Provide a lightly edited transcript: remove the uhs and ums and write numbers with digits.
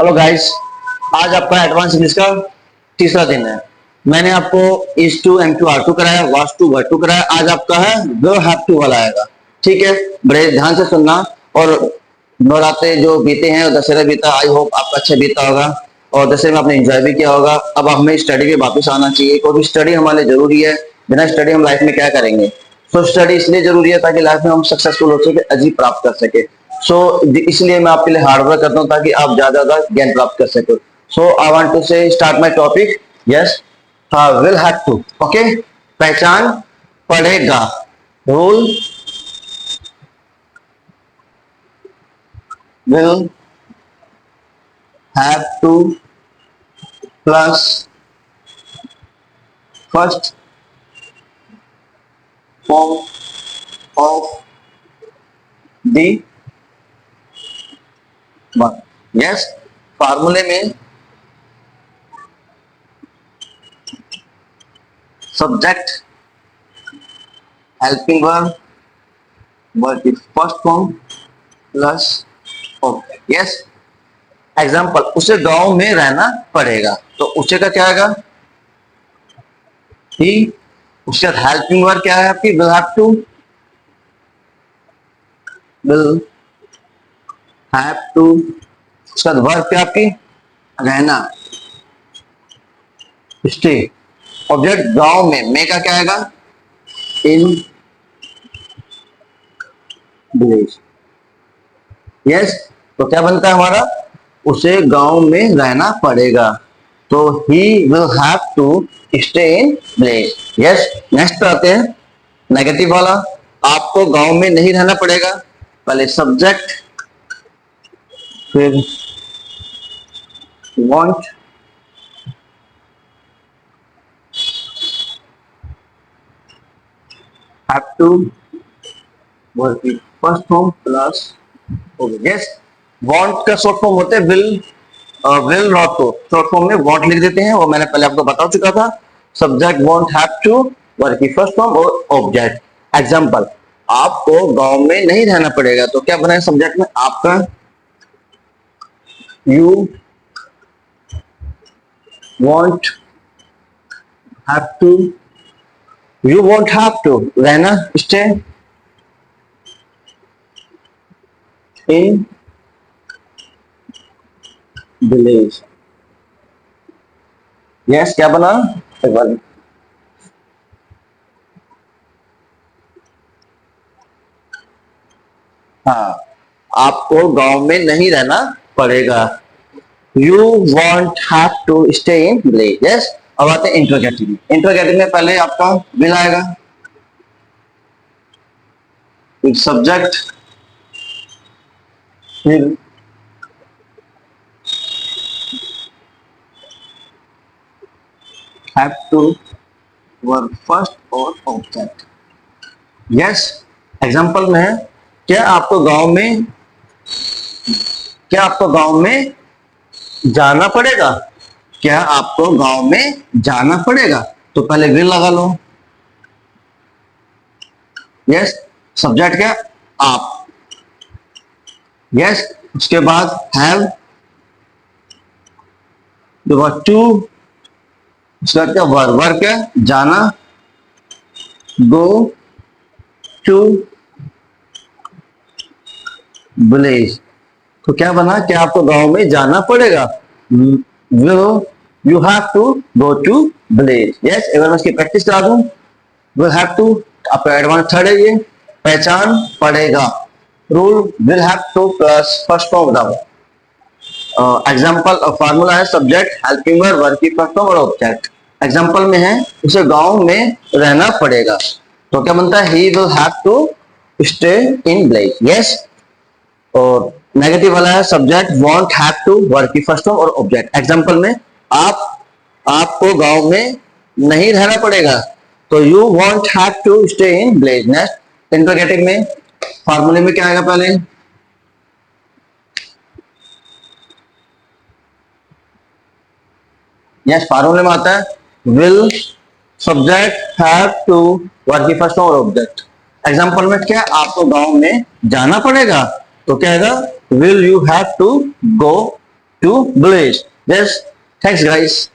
Hello guys, आज आपका advance English का तीसरा दिन है। मैंने आपको is to am to are to कराया, वास टू वर्ड टू कराया। आज आपका है विल हैव टू वाला आएगा। ठीक है, बड़े ध्यान से सुनना। और नवरात्रे जो बीते हैं, दशहरा बीता, आई होप आपका अच्छा बीता होगा और दशहरे में आपने एंजॉय भी किया होगा। अब हमें स्टडी पे वापस आना चाहिए क्योंकि स्टडी हमारे लिए जरूरी है। बिना स्टडी हम लाइफ में क्या करेंगे। सो स्टडी इसलिए जरूरी है ताकि लाइफ में हम सक्सेसफुल हो सके, अचीव प्राप्त कर सके। सो इसलिए मैं आपके लिए हार्ड वर्क करता हूँ ताकि आप ज्यादा ज्यादा ज्ञान प्राप्त कर सको। So I want to say start my topic. Yes, will have to. Okay, पहचान पड़ेगा। Rule will have to plus first form of the verb. Yes, फार्मूले में सब्जेक्ट, हेल्पिंग वर्ब, वर्ब की first form plus object. Yes, example, उसे गांव में रहना पड़ेगा, तो उसे का क्या आएगा? ही। उसके बाद हेल्पिंग वर्ब क्या है आपकी? Will have to. Will have to. उसके बाद वर्ब क्या आपकी? रहना, स्टे। ऑब्जेक्ट गांव में का क्या आएगा? इन विलेज। यस, तो क्या बनता है हमारा? उसे गांव में रहना पड़ेगा, तो he will have to stay in village. Yes, next आते हैं नेगेटिव वाला। आपको गांव में नहीं रहना पड़ेगा। पहले सब्जेक्ट, फिर वांट, हैव टू, वर्ब की first form plus okay. Yes, won't का शॉर्ट फॉर्म होते हैं will. Will not to short form में वांट लिख देते हैं, वो मैंने पहले आपको बता चुका था। Subject won't, have to, verb की फर्स्ट फॉर्म और ऑब्जेक्ट। एग्जांपल, आपको गांव में नहीं रहना पड़ेगा, तो क्या बनाए सब्जेक्ट में? आपका you won't have to. You won't have to रहना, स्टे इन विलेज। यस, क्या बना? एक बार हाँ, आपको गांव में नहीं रहना पड़ेगा। You won't have to stay in village. Yes, अब आते हैं इंट्रोगेटिव में। इंट्रोगेटिव में पहले आपका विल आएगा, फिर सब्जेक्ट, फिर हैव टू, वर्ब फर्स्ट और ऑब्जेक्ट। यस, एग्जांपल में है, क्या आपको गांव में जाना पड़ेगा? क्या आपको गांव में जाना पड़ेगा? तो पहले विल लगा लो। यस, सब्जेक्ट क्या? आप। यस, उसके बाद हैव, टू, उसका क्या? वर्ब। वर्ब क्या? जाना, गो टू विलेज। तो क्या बना? क्या आपको गांव में जाना पड़ेगा? Will you have to go to village. Yes, एक बार मैं इसकी प्रैक्टिस करा दूं। विल हैव टू आपका एडवांस थर्ड है ये। पहचान पड़ेगा। Rule will have to plus first form बताओ। एग्जाम्पल फार्मूला है सब्जेक्ट, हेल्पिंग वर्ब, वर्ब की फर्स्ट फॉर्म और ऑब्जेक्ट। एग्जाम्पल में है, उसे गांव में रहना पड़ेगा, तो क्या बनता है? He will have to stay in village. Yes, और नेगेटिव वाला है subject won't, have to, verb की फर्स्ट फॉर्म और ऑब्जेक्ट। एग्जांपल में आपको गांव में नहीं रहना पड़ेगा, तो you won't have to stay in village. Next interrogative में फार्मूले में क्या आएगा? पहले यस, फार्मूले में आता है will, subject, have to, verb की फर्स्ट फॉर्म और ऑब्जेक्ट। एग्जांपल में क्या? आपको गांव में जाना पड़ेगा, तो क्या आएगा? Will you have to go to village. Yes, thanks guys.